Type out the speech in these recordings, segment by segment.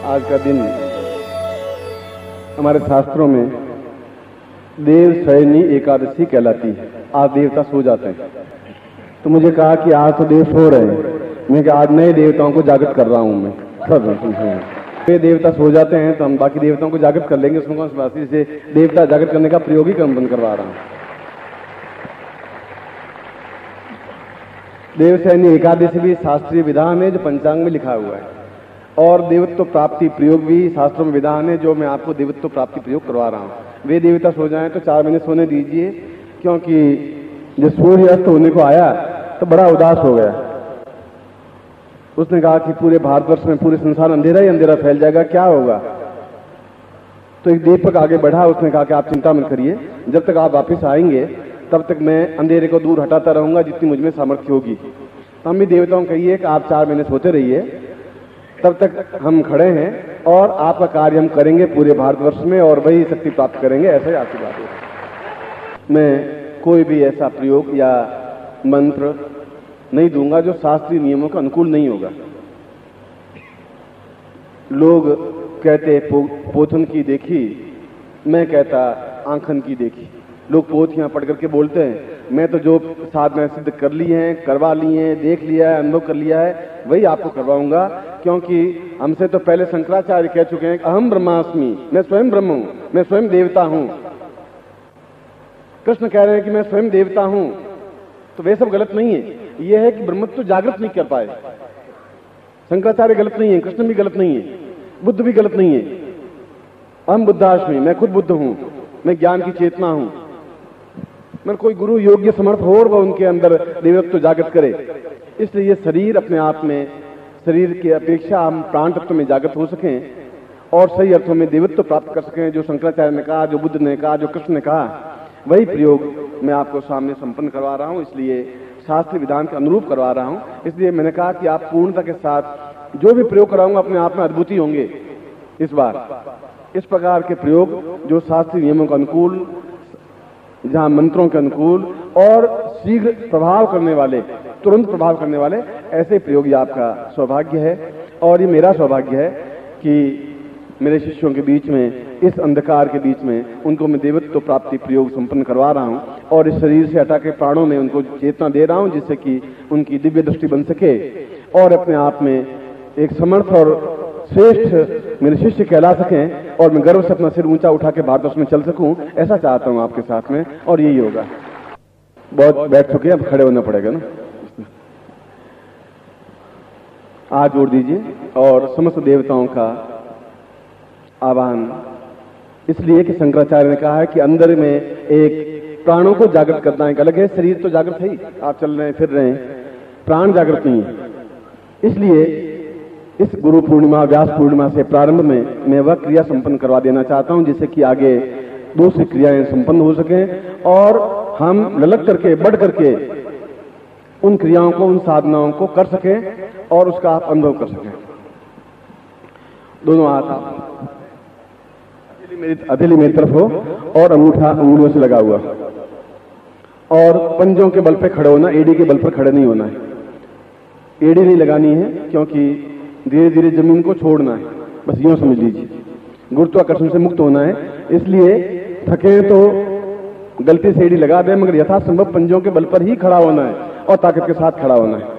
आज का दिन हमारे शास्त्रों में देव शयनी एकादशी कहलाती है। आज देवता सो जाते हैं, तो मुझे कहा कि आज तो देव सो रहे हैं। मैं कहा आज नए देवताओं को जागृत कर रहा हूं मैं सब। वे देवता सो जाते हैं तो हम बाकी देवताओं को जागृत कर लेंगे। उसमें कौन सी बात है? इसे देवता जागृत करने का प्रयोग ही कर्म बंद करवा रहा हूं। देव शयनी एकादशी भी शास्त्रीय विधान है जो पंचांग में लिखा हुआ है, और देवत्व प्राप्ति प्रयोग भी शास्त्रों में विधान है जो मैं आपको देवत्व प्राप्ति प्रयोग करवा रहा हूं। वे देवता सो जाएं तो 4 महीने सोने दीजिए, क्योंकि जब सूर्य अस्त होने को आया तो बड़ा उदास हो गया। उसने कहा कि पूरे भारतवर्ष में, पूरे संसार अंधेरा ही अंधेरा फैल जाएगा, क्या होगा? तो एक दीपक आगे बढ़ा, उसने कहा कि आप चिंता मत करिए, जब तक आप वापस आएंगे तब तक मैं अंधेरे को दूर हटाता रहूंगा जितनी मुझमें सामर्थ्य होगी। तो हम भी देवताओं को कहिए कि आप 4 महीने सोते रहिए, तब तक हम खड़े हैं और आपका कार्य हम करेंगे पूरे भारतवर्ष में, और वही शक्ति प्राप्त करेंगे। ऐसा ही आशीर्वाद है। मैं कोई भी ऐसा प्रयोग या मंत्र नहीं दूंगा जो शास्त्रीय नियमों के अनुकूल नहीं होगा। लोग कहते पोथन की देखी, मैं कहता आंखन की देखी। लोग पोथियां पढ़ करके बोलते हैं, मैं तो जो साधना सिद्ध कर ली हैं, करवा ली हैं, देख लिया है, अनुभव कर लिया है, वही आपको करवाऊंगा। क्योंकि हमसे तो पहले शंकराचार्य कह चुके हैं, अहम ब्रह्मास्मि, मैं स्वयं ब्रह्म हूं, मैं स्वयं देवता हूं। कृष्ण कह रहे हैं कि मैं स्वयं देवता हूं। तो वे सब गलत नहीं है, यह है कि ब्रह्मत्व तो जागृत नहीं कर पाए। शंकराचार्य गलत नहीं है, कृष्ण भी गलत नहीं है, बुद्ध भी गलत नहीं है। अहम बुद्धास्मि, मैं खुद बुद्ध हूं, मैं ज्ञान की चेतना हूं। मैं कोई गुरु योग्य समर्थ हो और वह उनके अंदर देवत्व जागृत करे। इसलिए ये शरीर अपने आप में, शरीर की अपेक्षा हम प्राण तत्व में जागृत हो सकें और सही अर्थों में देवत्व प्राप्त कर सकें। जो शंकराचार्य ने कहा, जो बुद्ध ने कहा, जो कृष्ण ने कहा, वही प्रयोग मैं आपको सामने संपन्न करवा रहा हूं। इसलिए शास्त्रीय विधान के अनुरूप करवा रहा हूं। इसलिए मैंने कहा कि आप पूर्णता के साथ जो भी प्रयोग कराऊंगा अपने आप में अद्भुत ही होंगे। इस बार इस प्रकार के प्रयोग जो शास्त्रीय नियमों के अनुकूल, जहां मंत्रों के अनुकूल और शीघ्र प्रभाव करने वाले, तुरंत प्रभाव करने वाले ऐसे प्रयोग, ये आपका सौभाग्य है। और ये मेरा सौभाग्य है कि मेरे शिष्यों के बीच में, इस अंधकार के बीच में, उनको मैं देवत्व प्राप्ति प्रयोग संपन्न करवा रहा हूं और इस शरीर से हटा के प्राणों में उनको चेतना दे रहा हूं, जिससे कि उनकी दिव्य दृष्टि बन सके और अपने आप में एक समर्थ और श्रेष्ठ मेरे शिष्य कहला सकें और मैं गर्व से अपना सिर ऊंचा उठा के भारतवर्ष में चल सकूं। ऐसा चाहता हूं आपके साथ में, और यही होगा। बहुत बैठ चुके हैं, अब खड़े होना पड़ेगा ना। हाथ जोड़ दीजिए और समस्त देवताओं का आह्वान, इसलिए कि शंकराचार्य ने कहा है कि अंदर में एक प्राणों को जागृत करना एक अलग है। शरीर तो जागृत है ही, आप चल रहे हैं, फिर रहे हैं, प्राण जागृत नहीं है। इसलिए इस गुरु पूर्णिमा, व्यास पूर्णिमा से प्रारंभ में मैं वह क्रिया संपन्न करवा देना चाहता हूं जिससे कि आगे दूसरी क्रियाएं संपन्न हो सकें और हम ललक करके, बढ़ करके उन क्रियाओं को, उन साधनाओं को कर सकें और उसका आप अनुभव कर सकें। दोनों हाथ आप हथेली मेरी तरफ हो और अंगूठा उंगलियों से लगा हुआ, और पंजों के बल पे खड़े होना, एड़ी के बल पर खड़े नहीं होना है। एड़ी नहीं लगानी है क्योंकि धीरे धीरे जमीन को छोड़ना है, बस यूं समझ लीजिए। गुरुत्वाकर्षण से मुक्त होना है, इसलिए थके तो गलती से एड़ी लगा दें, मगर यथासंभव पंजों के बल पर ही खड़ा होना है और ताकत के साथ खड़ा होना है।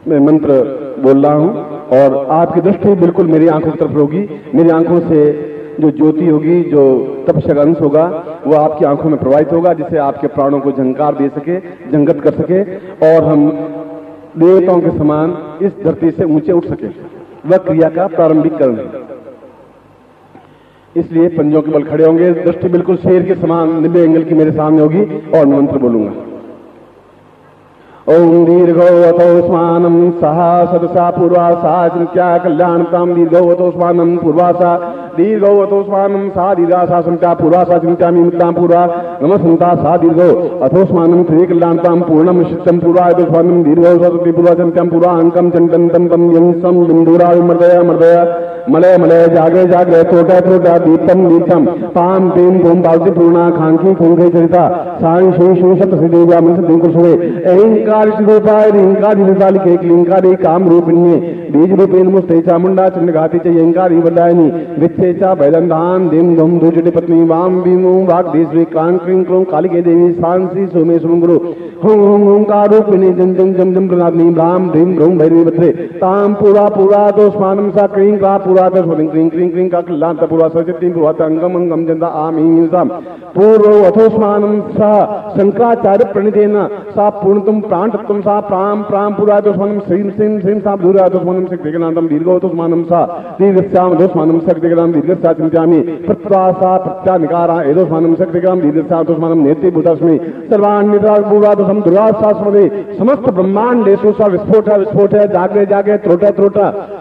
मैं मंत्र बोल रहा हूं और आपकी दृष्टि बिल्कुल मेरी आंखों की तरफ होगी। मेरी आंखों से जो ज्योति होगी, जो तपस्या का अंश होगा, वो आपकी आंखों में प्रवाहित होगा, जिससे आपके प्राणों को झंकार दे सके, जंगत कर सके और हम देवताओं के समान इस धरती से ऊंचे उठ सके। वह क्रिया का प्रारंभिक करण है। इसलिए पंजों के बल खड़े होंगे, दृष्टि बिल्कुल शेर के समान 90 एंगल की मेरे सामने होगी और मैं मंत्र बोलूंगा। ओम दीर्घो अथोस्मानम सहा सदसा पूर्वासा चिंत्या कल्याणताम दीर्घो अथोस्मानम पूर्वासा दीर्घो अथोस्मानम सा दीर्घासा चिंत्या पूर्वासा चिंत्यामि मुक्ताम पूर्वा नमस्संता सा दीर्घो अथोस्मानम श्री कल्याणताम पूर्णम शिष्टम पूर्वा अथोस्मानम दीर्घो सरस्वती पूर्वा चिंत्याम पूर्वा अंकम चंदन तम तम यंसम बिंदुरा मर्दया मर्दया मलय मलय जागरे जागरे त्रोटा त्रोटा दीपम दीपम पाम पीम पूम पावती पूर्णा खांखी खूंखे चरिता सांग शिव शिव शत सिदेव्या मन सदिं कुसुमे अहंकार रूपाय ह्रींकार लिखे क्लींकारी काम रूपिण्ये बीज रूपेण मुस्ते चामुंडा चंडघाती च अहंकारी वदायिनी विच्छे चा भैदंधान दिम धुम धुजटि पत्नी वाम भीमो वाग्देश्वरी क्रां क्रीं क्रों कालिके देवी सांसी सोमे सुमंगुरु हुं हुं हुंकार रूपिणी जं जं जम जम प्रनादनी ब्राह्म भीम ग्रौं भैरवी भद्रे ताम पूरा पूरा तो स्मानं सा क्रीं क्रा पूरा तो स्वरिं क्रीं क्रीं क्रीं का कल्लांत पूरा सचति पूरा अंगम अंगम जंदा आमीं साम पूर्व अथोस्मानं सा शंकराचार्य प्रणितेन सा पूर्णतम प्राणतत्वं सा प्रां प्रां पूरा तो स्मानं श्रीं श्रीं श्रीं सा दूरा तो स्मानं शक्तिगणान्तं दीर्घो तो स्मानं सा दीर्घस्याम तो स्मानं शक्तिगणां दीर्घस्या चिंत्यामि प्रत्वासा प्रत्यानिकारा एदो स्मानं शक्तिगणां दीर्घस्या तो स्मानं नेति बुद्धस्मि सर्वान्निद्रा पूरा तो सम दुरासास्मदे समस्त ब्रह्मांडेषु सा विस्फोट जागरे जागे त्रोट त्रोट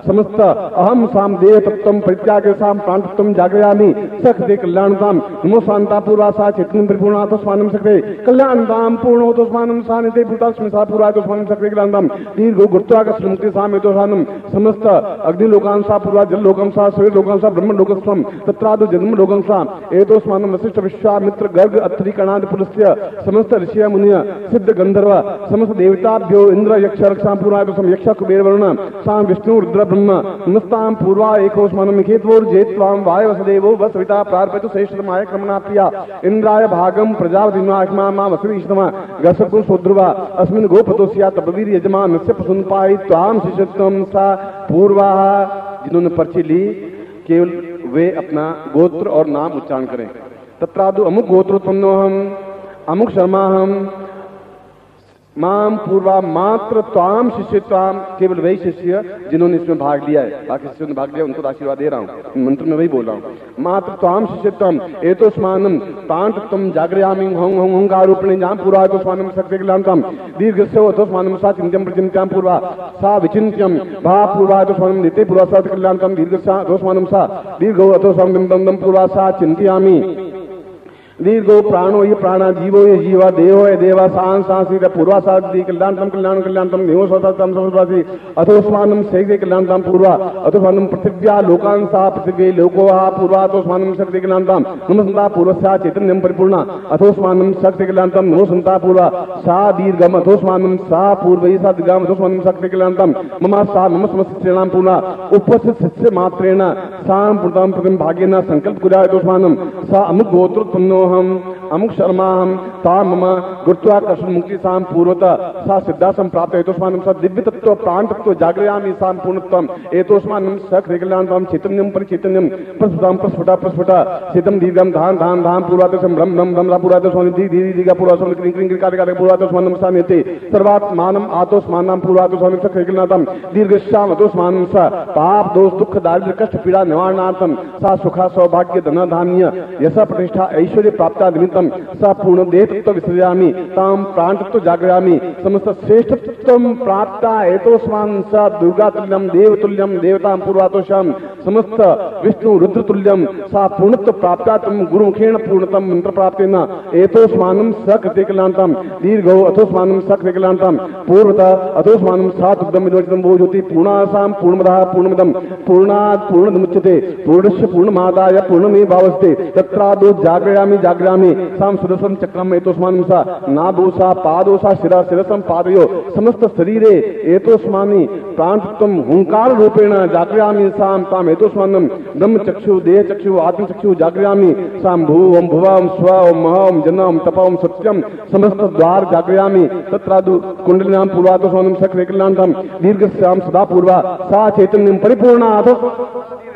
समस्त अहम साम देह तत्वं परित्यागे साम प्राण तत्वं जागयामि शक्ति कल्याणताम नमो शांता पूर्वा सा चैतन्यं परिपूर्णा तो स्मानं शक्ति कल्याणताम पूर्णो तो स्मानं सा निते भूतास्मि सा पूरा तो स्मानं शक्ति कल्याणताम दीर्घो गुरुत्वाकर्षण मुक्ति साम तो सानं समस्त अग्नि लोकां सा पूर्वा जल लोकं सा सूर्य लोकं सा ब्रह्म लोकस्वम तत्रादो जन्म लोकं सा एतो स्मानं वशिष्ठ विश्वामित्र गर्ग अत्रि कणाद पुलस्त्य समस्त ऋषिय मुनिय सिद्ध गंधर्व समस्त देवताभ्यो इंद्र यक्ष रक्षां पूर्वा तो सम यक्ष कुबेर वरुण साम विष्णु रुद्र ब्रह्म नमस्तां पूर्वा एको स्मानं मिखेत्वोर जेत्वां वाय वसुदेवो वसविता प्रार्पयतु श्रेष्ठतमाय क्रमणा प्रिया इंद्राय भागं प्रजापतिर्मा मा वसुरीष्टमा गसकु सोद्रुवा अस्मिन् गोपतोस्या तपवीर यजमानस्य पसुन्पायि त्वां शिष्यत्वं सा पूर्वा। जिन्होंने पर्ची ली केवल वे अपना गोत्र और नाम उच्चारण करें। तत्रादु अमुक गोत्रोत्पन्नोहम अमुक शर्माहम माम पूर्वा मात्र त्वाम शिष्यत्वाम, केवल वही शिष्य जिन्होंने इसमें भाग लिया है, बाकी शिष्यों ने भाग लिया उनको आशीर्वाद दे रहा हूँ, मंत्र में वही बोल रहा हूँ। मात्र त्वाम शिष्यत्वम एतो स्मानम तांतत्वम जागरयामि हं हं हंकारूपिणी जाम पूर्वा तो स्मानम शक्तिकलांतम दीर्घस्य तो स्मानम सा चिंत्यम प्रचिंत्याम पूर्वा सा विचिंत्यम भा पूर्वा तो स्मानम निते पूर्वा सा कल्याणतम दीर्घस्य तो स्मानम सा दीर्घो अतो स्मानम पूर्वा सा चिंत्यामि दीर्घो प्राणो ये प्राणा जीवो ये जीवा देहो ये देवा सांस सांसी पूर्वा साधि कल्याणतम कल्याण कल्याणतम देहो स्वतम समस्वासी अथोस्मानम शक्ति कल्याणतम पूर्वा अथोस्मानम पृथिव्या लोकान् सा पृथिवी लोको हा पूर्वा अथोस्मानम शक्ति कल्याणतम नमस्ता पूर्वस्या चैतन्यम परिपूर्णा अथोस्मानम शक्ति कल्याणतम नमस्ता पूर्वा सा दीर्घम अथोस्मानम सा पूर्वै सा दीर्घम अथोस्मानम शक्ति कल्याणतम मम सा मम समस्त शिष्याणां पूर्णा उपस्थित शिष्य मात्रेण साम प्रथम प्रथम भागेन संकल्प कुर्या अथोस्मानम सा अमुक गोत्रोत्पन्नो हम अमुक शर्माहम ताम मम गुरुत्वाकर्षण मुक्ति साम पूर्वता सा सिद्धासम प्राप्त एतोस्मानं सा दिव्य तत्व प्राण तत्व जागरयामि साम पूर्णत्वम एतोस्मानं सकृकलांतम चैतन्यम परिचैतन्यम प्रस्फुटाम प्रस्फुटा प्रस्फुटा शीतम दीर्घम धाम धाम धाम पूर्वातसम ब्रह्म ब्रह्म ब्रह्म पूर्वातस्मानं दी दी दीर्घ पूर्वातस्मानं क्रीं क्रीं क्रीं कार्य पूर्वातस्मानं सा नेते सर्वात्मानं आतोस्मानं पूर्वातस्मानं सकृकलांतम दीर्घश्याम अतोस्मानं सा पाप दोष दुख दारिद्र्य कष्ट पीड़ा निवारणार्थम सा सुखा सौभाग्य धन धान्य यश प्रतिष्ठा ऐश्वर्य प्राप्ता निमित्तम सा पूर्ण देह तत्व विसर्जयामि ताम प्राण तत्व जागरयामि समस्त श्रेष्ठत्वं प्राप्ता एतोस्मान् सा दुर्गा तुल्यम देव तुल्यम देवतां पूर्वातोषाम समस्त विष्णु रुद्र तुल्यम सा पूर्णत्व प्राप्ता तम गुरुमुखेन पूर्णतम मंत्र प्राप्तेन एतोस्मानं सकृतिकलांतम दीर्घो अथोस्मानं सकृतिकलांतम पूर्वता अथोस्मानं सा तुद्दम विलोचितं भोजोति पूर्णासां पूर्णमदः पूर्णमिदं पूर्णात् पूर्णमुच्यते पूर्णस्य पूर्णमादाय पूर्णमेवावस्ते तत्रादो जागरयामि जागरयामि साम सुदर्शन चक्रम एतोस्मानं सा नाभूसा पादोसा शिरा शिरसम पादयो समस्त शरीरे एतोस्मानि प्राणतत्वं हुंकार रूपेण जागरयामि साम ताम एतोस्मानं ब्रह्म चक्षु देह चक्षु आत्म चक्षु जागरयामि साम भू ओम भुवा ओम स्व ओम महा ओम जन ओम तप ओम सत्यम समस्त द्वार जागरयामि तत्रादु कुंडलिनां पूर्वातोस्मानं सक्रियकलांतम दीर्घस्याम सदा पूर्वा सा चैतन्यं परिपूर्णा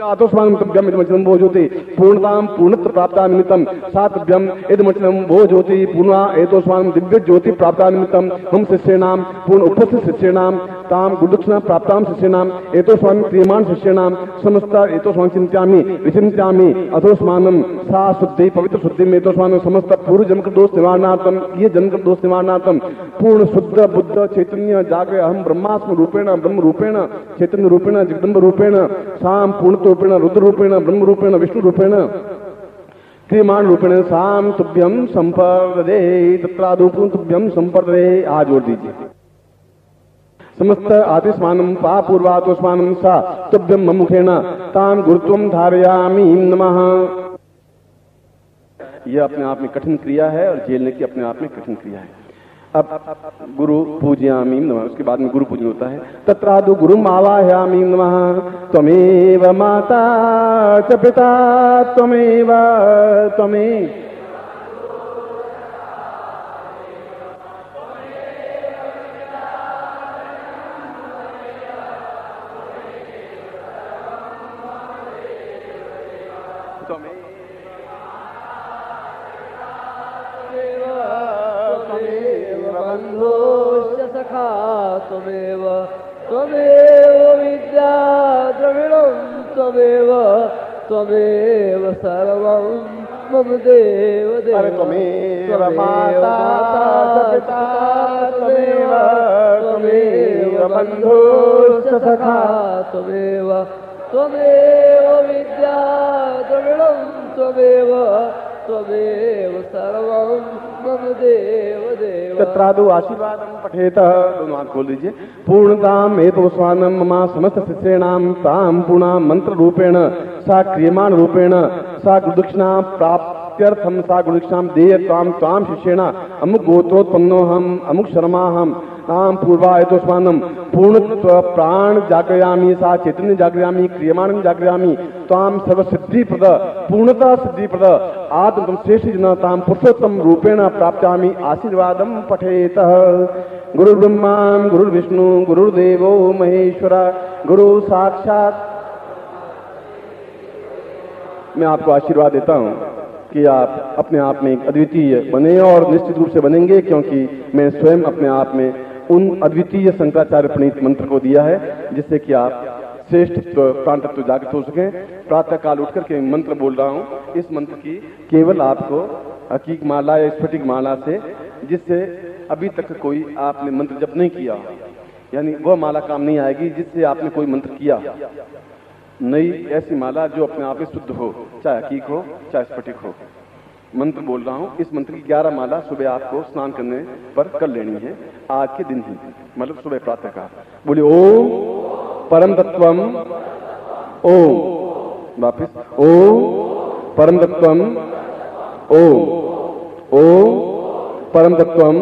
आतोस्मानं तभ्यम इदमचनं भोजोति पूर्णतां पूर्णत्व प्राप्ता निमित्तं सातभ्यम इदमचनं भोजोति पूर्णा एतोस्मानं दिव्य ज्योति प्राप्ता निमित्तं हम शिष्याणां पूर्ण उपस्थित शिष्याणां ताम गुरुदक्षिणा प्राप्तां शिष्याणां एतोस्मानं क्रियमाण शिष्याणां समस्त एतोस्मानं चिंत्यामि विचिंत्यामि अथोस्मानं सा शुद्धि पवित्र शुद्धि एतोस्मानं समस्त पूर्व जन्म के दोष निवारणार्थम ये जन्म के दोष निवारणार्थम पूर्ण शुद्ध बुद्ध चैतन्य जागे अहम ब्रह्मास्म रूपेण ब्रह्म रूपेण चैतन्य रूपेण जगदम्ब रूपेण साम पूर्ण रूपेण रुद्र रूपेण ब्रह्म रूपेण विष्णु रूपेण क्रियमाण रूपेण साम तुभ्यम संपर्दे तत्रादुपुं तुभ्यम संपर्दे। आज जोड़ दीजिए समस्त आतिस्मानं पापूर्वातोस्मानं सा तुभ्यं ममुखेन ताम गुरुत्वं धारयामि नमः। यह अपने आप में कठिन क्रिया है और झेलने की अपने आप में कठिन क्रिया है। अब गुरु पूजयामि नमः, उसके बाद में गुरु पूजन होता है। तत्रादु गुरुम आवाहयामि नमः। त्वमेव माता च पिता त्वमेव त्वमेव सखा त्वमेव त्वमेव विद्या द्रविणं त्वमेव त्वमेव सर्वं मम देव देव। त्वमेव माता च पिता त्वमेव त्वमेव बन्धुश्च सखा त्वमेव त्वमेव विद्या द्रविणं त्वमेव त्वमेव सर्वं मम देव देव। तत्रादु आशीर्वादं पठेत, दोनों हाथ खोल दीजिए। पूर्णताम एतोस्वानं मम समस्त शिष्याणां ताम पूर्णा मंत्र रूपेण सा क्रियमाण रूपेण सा गुरुदक्षिणा प्राप्त्यर्थम सा गुरुदक्षिणां देयत्वां त्वां शिष्येण अमुक गोत्रोत्पन्नोऽहम् अमुक शर्माहम् ताम पूर्वायतोस्मानं पूर्णत्व प्राण जागृयामि सा चैतन्य जागृयामि क्रियमाणं जागृयामि ताम सर्वसिद्धिप्रद पूर्णता सिद्धिप्रद आत्म श्रेष्ठ जन ताम पुरुषोत्तम रूपेण प्राप्यामि आशीर्वादं पठेत। गुरुर्ब्रह्मा गुरुर्विष्णु गुरुर्देवो महेश्वर गुरु साक्षात। मैं आपको आशीर्वाद देता हूं कि आप अपने आप में एक अद्वितीय बने और निश्चित रूप से बनेंगे, क्योंकि मैं स्वयं अपने आप में उन अद्वितीय शंकराचार्य प्रणीत मंत्र को दिया है जिससे कि आप श्रेष्ठ प्राण तत्व जागृत हो सकें। प्रातः काल उठकर के मंत्र बोल रहा हूं, इस मंत्र की केवल आपको हकीक माला या स्फटिक माला से, जिससे अभी तक कोई आपने मंत्र जप नहीं किया, यानी वह माला काम नहीं आएगी जिससे आपने कोई मंत्र किया। नई ऐसी माला जो अपने आप में शुद्ध हो, चाहे हकीक हो चाहे स्फटिक हो। मंत्र बोल रहा हूं, इस मंत्र की 11 माला सुबह आपको स्नान करने पर कर लेनी है, आज के दिन ही, मतलब सुबह प्रातः काल। बोलिए ओम परम तत्वम, ओम वापिस ओम परम तत्वम, ओम परम तत्वम,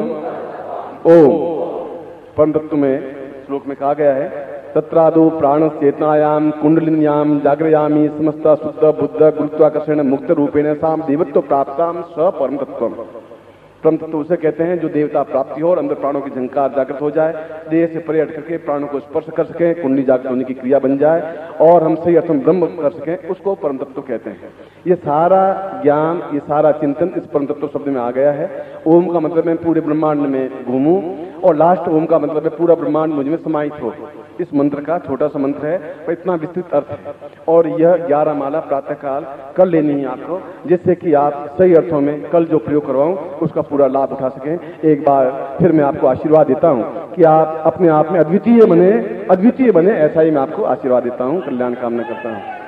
ओम परम तत्व में श्लोक में कहा गया है तत्रादो प्राण चेतनायाम कुंडलिन्याम जागृयामि समस्त शुद्ध बुद्ध गुरुत्वाकर्षण मुक्त रूपेण साम देवत्व प्राप्ताम स परम तत्वम। परम तत्व उसे कहते हैं जो देवता प्राप्ति हो और अंदर प्राणों की झंकार जागृत हो जाए, देह से परे हट करके प्राणों को स्पर्श कर सके, कुंडली जागृत होने की क्रिया बन जाए और हम सही अर्थ में ब्रह्म कर सकें, उसको परम तत्व कहते हैं। ये सारा ज्ञान, ये सारा चिंतन इस परम तत्व शब्द में आ गया है। ओम का मतलब मैं पूरे ब्रह्मांड में घूमूं और लास्ट ओम का मतलब है पूरा ब्रह्मांड मुझ में समाहित हो। इस मंत्र का छोटा सा मंत्र है पर इतना विस्तृत अर्थ है और यह 11 माला प्रातः काल कर लेनी है आपको, जिससे कि आप सही अर्थों में कल जो प्रयोग करवाऊं उसका पूरा लाभ उठा सकें। एक बार फिर मैं आपको आशीर्वाद देता हूं कि आप अपने आप में अद्वितीय बने, ऐसा ही मैं आपको आशीर्वाद देता हूं, कल्याण कामना करता हूं।